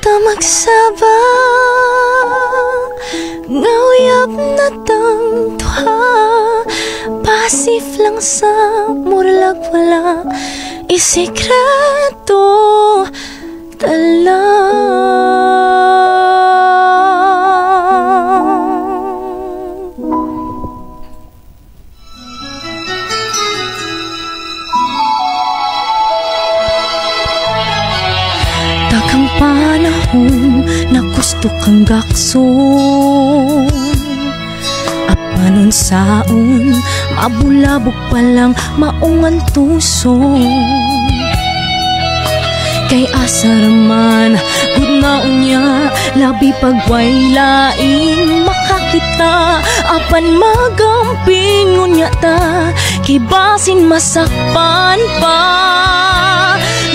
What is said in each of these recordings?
ta magsabang, ngawiyap na tang tuha. Pasif lang sa murlag wala isikreto takang panahon na gusto kang gakson. Apanon saon, mabulabog pa lang maungan tuson. Kay asar man, gudnaon niya, labi pagway laing makakita. Apan magampingon niya ta, kibasin masakpan pa.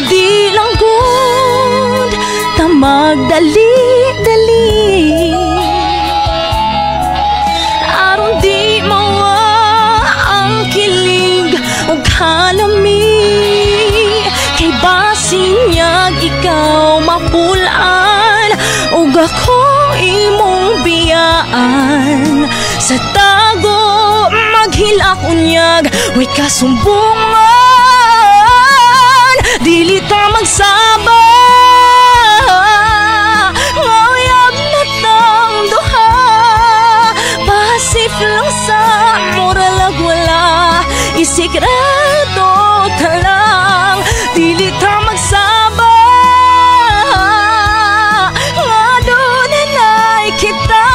Di lang gud ta magdali-dali, aron di mawa ang kilig o halami. Kay basin niyag ikaw mapulaan, ug ako imong biyaan. Sa tago maghilak unyag, way kasumbungan. Dili ta magsaba, ngawiyab na tang duha. Pasif lang sa moralag wala isikreto ta lang. Dili ta magsaba, nga dunay kita.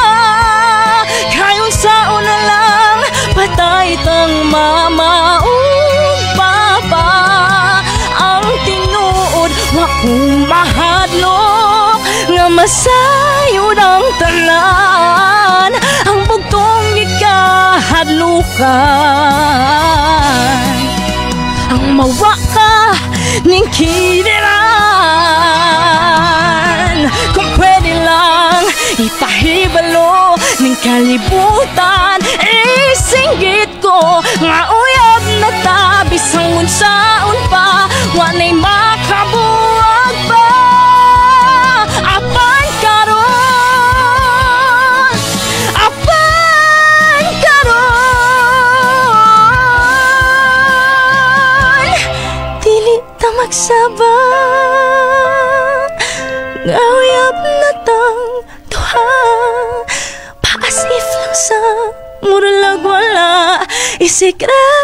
Kayon saon na lang, patay tang mama ug papa. Ang tinuod wa kong mahadlok, nga masayod ang tanan. Ang bugtong ikahadlukan, ang mawa ka ning kiniran. Kung pwede lang ipahibalo ning kalibutan, isinggit ko nga uyab na ta. Bisang unsaon pa, wanay makabuwag pa. Apan karon, apan karon, dili ta magsabang, ngawiyap na tang duha. Paasif lang sa murlag wala isikreto